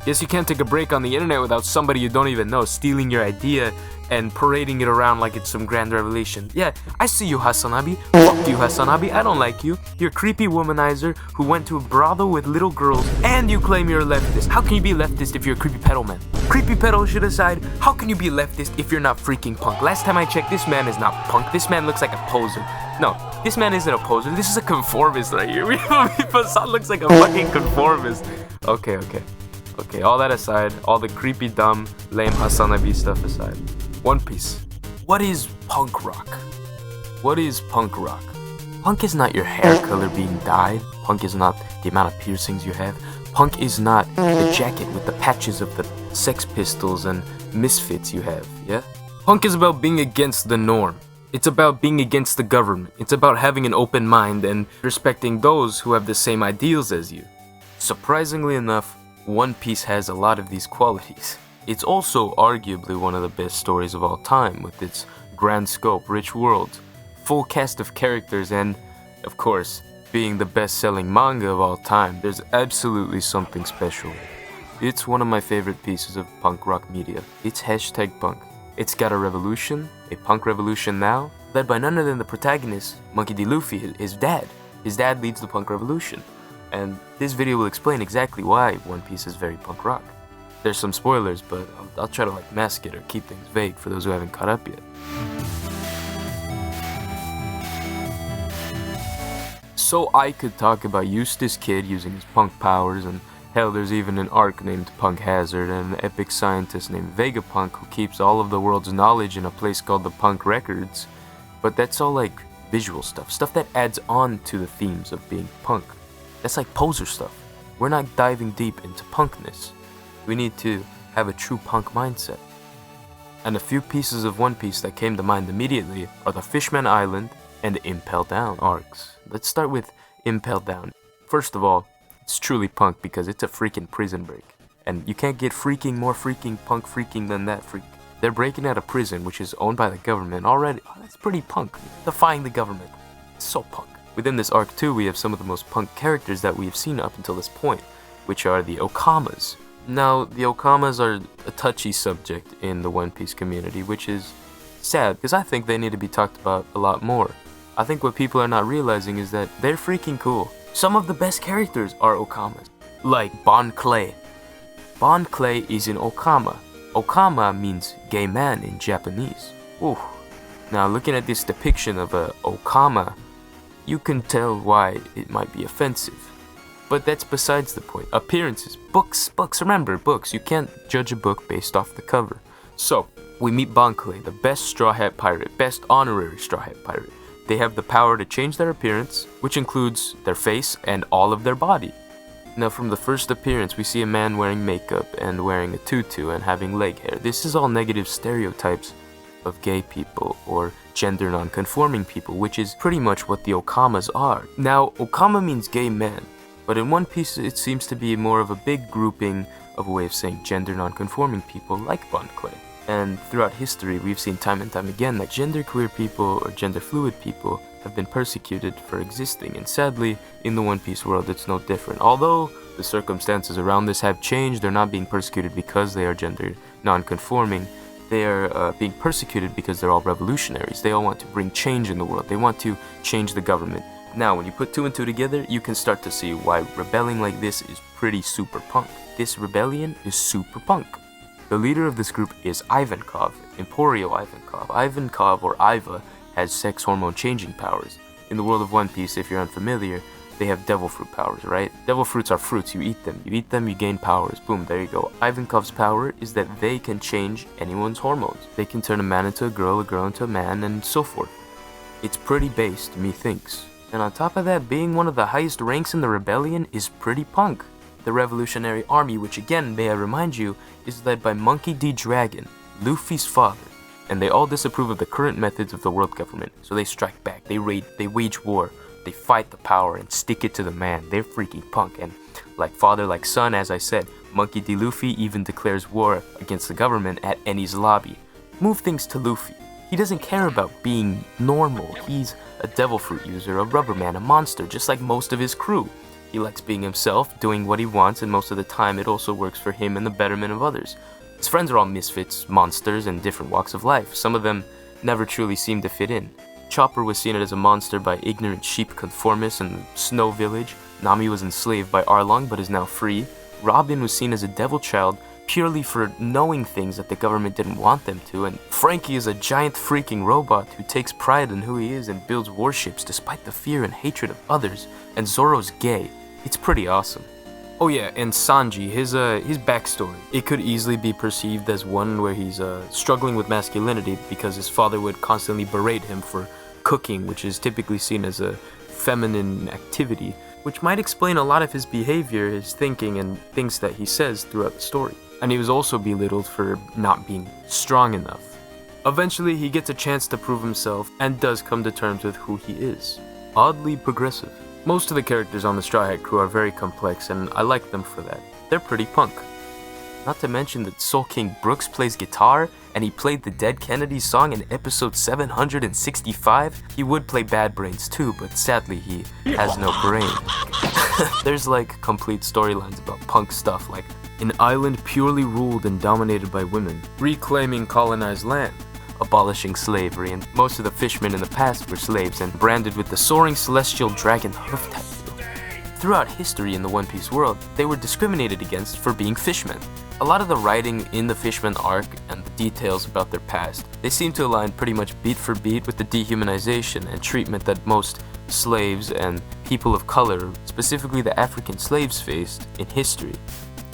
Yes, you can't take a break on the internet without somebody you don't even know stealing your idea and parading it around like it's some grand revelation. Yeah, I see you, HasanAbi. Fuck you, HasanAbi. I don't like you. You're a creepy womanizer who went to a brothel with little girls, and you claim you're a leftist. How can you be leftist if you're a creepy pedal man? Creepy pedal shit aside, how can you be leftist if you're not freaking punk? Last time I checked, this man is not punk. This man looks like a poser. No, this man isn't a poser. This is a conformist right here. Hasan looks like a fucking conformist. Okay, all that aside, all the creepy, dumb, lame HasanAbi stuff aside. One Piece. What is punk rock? What is punk rock? Punk is not your hair color being dyed. Punk is not the amount of piercings you have. Punk is not the jacket with the patches of the Sex Pistols and Misfits you have, yeah? Punk is about being against the norm. It's about being against the government. It's about having an open mind and respecting those who have the same ideals as you. Surprisingly enough, One Piece has a lot of these qualities. It's also arguably one of the best stories of all time, with its grand scope, rich world, full cast of characters, and, of course, being the best-selling manga of all time. There's absolutely something special. It's one of my favorite pieces of punk rock media. It's #punk. It's got a revolution, a punk revolution now, led by none other than the protagonist, Monkey D. Luffy, his dad. His dad leads the punk revolution. And this video will explain exactly why One Piece is very punk rock. There's some spoilers, but I'll try to mask it or keep things vague for those who haven't caught up yet. So I could talk about Eustace Kid using his punk powers, and hell, there's even an arc named Punk Hazard and an epic scientist named Vegapunk who keeps all of the world's knowledge in a place called the Punk Records. But that's all visual stuff that adds on to the themes of being punk. That's poser stuff. We're not diving deep into punkness. We need to have a true punk mindset. And a few pieces of One Piece that came to mind immediately are the Fishman Island and Impel Down arcs. Let's start with Impel Down. First of all, it's truly punk because it's a freaking prison break. And you can't get more freaking punk freaking than that freak. They're breaking out of prison, which is owned by the government already. Oh, that's pretty punk. Defying the government. It's so punk. Within this arc too, we have some of the most punk characters that we have seen up until this point, which are the Okamas. Now, the Okamas are a touchy subject in the One Piece community, which is sad, because I think they need to be talked about a lot more. I think what people are not realizing is that they're freaking cool. Some of the best characters are Okamas, like Bon Clay. Bon Clay is an Okama. Okama means gay man in Japanese. Ooh. Now, looking at this depiction of a Okama, you can tell why it might be offensive. But that's besides the point. Appearances. Books. Remember, books. You can't judge a book based off the cover. So, we meet Bon Clay, the best Straw Hat Pirate, best honorary Straw Hat Pirate. They have the power to change their appearance, which includes their face and all of their body. Now, from the first appearance, we see a man wearing makeup and wearing a tutu and having leg hair. This is all negative stereotypes of gay people or gender non-conforming people, which is pretty much what the Okamas are. Now, Okama means gay man, but in One Piece it seems to be more of a big grouping of a way of saying gender non-conforming people like Bon Clay. And throughout history, we've seen time and time again that genderqueer people or gender fluid people have been persecuted for existing, and sadly, in the One Piece world it's no different. Although the circumstances around this have changed, they're not being persecuted because they are gender non-conforming. They are being persecuted because they're all revolutionaries. They all want to bring change in the world. They want to change the government. Now, when you put two and two together, you can start to see why rebelling like this is pretty super punk. This rebellion is super punk. The leader of this group is Ivankov, Emporio Ivankov. Ivankov, or Iva, has sex hormone changing powers. In the world of One Piece, if you're unfamiliar, they have devil fruit powers, right? Devil fruits are fruits, you eat them, you gain powers, boom, there you go. Ivankov's power is that they can change anyone's hormones. They can turn a man into a girl into a man, and so forth. It's pretty based, methinks. And on top of that, being one of the highest ranks in the rebellion is pretty punk. The Revolutionary Army, which again, may I remind you, is led by Monkey D. Dragon, Luffy's father, and they all disapprove of the current methods of the world government, so they strike back, they wage war, they fight the power and stick it to the man. They're freaking punk, and like father, like son, as I said, Monkey D. Luffy even declares war against the government at Enies lobby. Move things to Luffy. He doesn't care about being normal. He's a devil fruit user, a rubber man, a monster, just like most of his crew. He likes being himself, doing what he wants, and most of the time it also works for him and the betterment of others. His friends are all misfits, monsters, and different walks of life. Some of them never truly seem to fit in. Chopper was seen as a monster by ignorant sheep conformists in the Snow Village. Nami was enslaved by Arlong but is now free. Robin was seen as a devil child purely for knowing things that the government didn't want them to, and Frankie is a giant freaking robot who takes pride in who he is and builds warships despite the fear and hatred of others, and Zoro's gay. It's pretty awesome. Oh yeah, and Sanji, his backstory. It could easily be perceived as one where he's struggling with masculinity because his father would constantly berate him for cooking, which is typically seen as a feminine activity, which might explain a lot of his behavior, his thinking, and things that he says throughout the story. And he was also belittled for not being strong enough. Eventually, he gets a chance to prove himself and does come to terms with who he is. Oddly progressive. Most of the characters on the Straw Hat crew are very complex, and I like them for that. They're pretty punk. Not to mention that Soul King Brooks plays guitar, and he played the Dead Kennedy song in episode 765. He would play Bad Brains too, but sadly he has no brain. There's like complete storylines about punk stuff, like an island purely ruled and dominated by women, reclaiming colonized land, abolishing slavery, and most of the fishermen in the past were slaves and branded with the soaring celestial dragon hoof tattoo. Throughout history in the One Piece world, they were discriminated against for being fishmen. A lot of the writing in the Fishman arc and the details about their past, they seem to align pretty much beat for beat with the dehumanization and treatment that most slaves and people of color, specifically the African slaves, faced in history.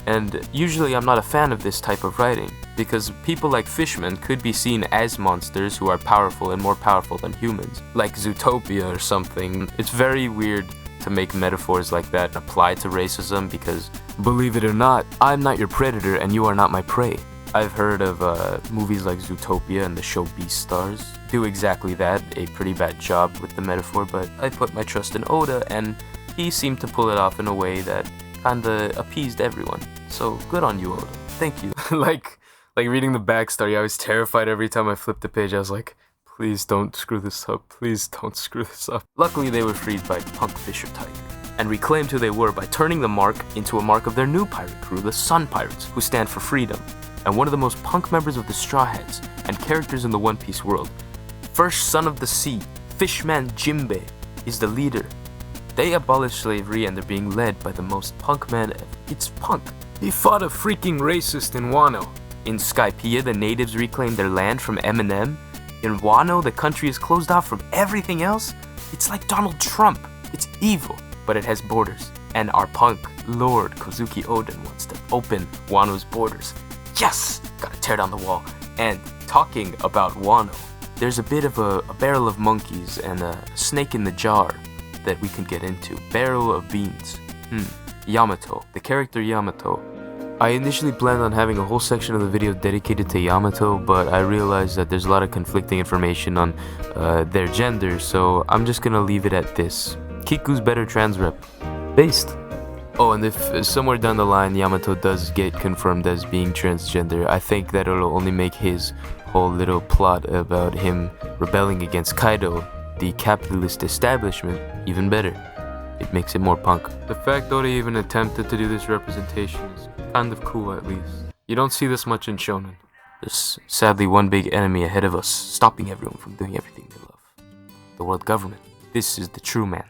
And usually I'm not a fan of this type of writing, because people like fishmen could be seen as monsters who are powerful and more powerful than humans, like Zootopia or something. It's very weird to make metaphors like that apply to racism because, believe it or not, I'm not your predator and you are not my prey. I've heard of movies like Zootopia and the show Beastars do exactly that, a pretty bad job with the metaphor, but I put my trust in Oda and he seemed to pull it off in a way that kinda appeased everyone. So good on you, Oda. Thank you. like reading the backstory, I was terrified every time I flipped the page. I was like, please don't screw this up. Please don't screw this up. Luckily, they were freed by Punk Fisher Tiger and reclaimed who they were by turning the mark into a mark of their new pirate crew, the Sun Pirates, who stand for freedom. And one of the most punk members of the Straw Hats and characters in the One Piece world, first son of the sea, Fishman Jinbei, is the leader. They abolished slavery and they're being led by the most punk man ever. It's Punk. He fought a freaking racist in Wano. In Skypiea, the natives reclaimed their land from Eminem. In Wano, the country is closed off from everything else. It's like Donald Trump. It's evil, but it has borders. And our Punk Lord Kozuki Oden wants to open Wano's borders. Yes! Gotta tear down the wall. And talking about Wano, there's a bit of a barrel of monkeys and a snake in the jar that we can get into. Barrel of beans. Yamato. The character Yamato. I initially planned on having a whole section of the video dedicated to Yamato, but I realized that there's a lot of conflicting information on their gender, so I'm just gonna leave it at this. Kiku's better trans rep. Based. Oh, and if somewhere down the line Yamato does get confirmed as being transgender, I think that it'll only make his whole little plot about him rebelling against Kaido, the capitalist establishment, even better. It makes it more punk. The fact that he even attempted to do this representation is kind of cool, at least. You don't see this much in shonen. There's sadly one big enemy ahead of us, stopping everyone from doing everything they love. The world government. This is the true man.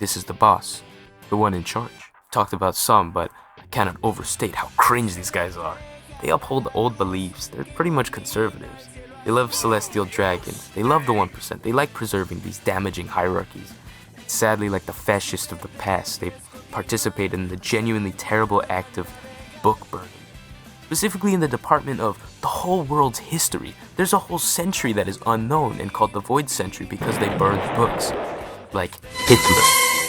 This is the boss. The one in charge. I've talked about some, but I cannot overstate how cringe these guys are. They uphold old beliefs. They're pretty much conservatives. They love celestial dragons. They love the 1%. They like preserving these damaging hierarchies. Sadly, like the fascists of the past, they participate in the genuinely terrible act of book burning. Specifically in the department of the whole world's history. There's a whole century that is unknown and called the Void Century because they burned books. Like Hitler.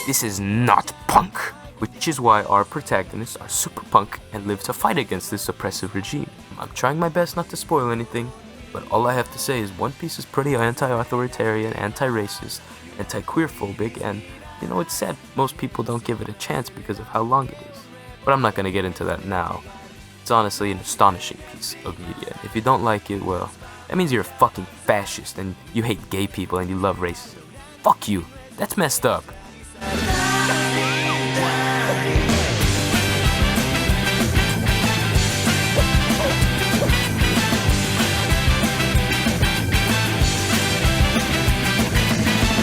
This is not punk. Which is why our protagonists are super punk and live to fight against this oppressive regime. I'm trying my best not to spoil anything, but all I have to say is One Piece is pretty anti-authoritarian, anti-racist, anti-queerphobic, and you know, it's sad most people don't give it a chance because of how long it is. But I'm not gonna get into that now. It's honestly an astonishing piece of media. If you don't like it, well, that means you're a fucking fascist and you hate gay people and you love racism. Fuck you. That's messed up.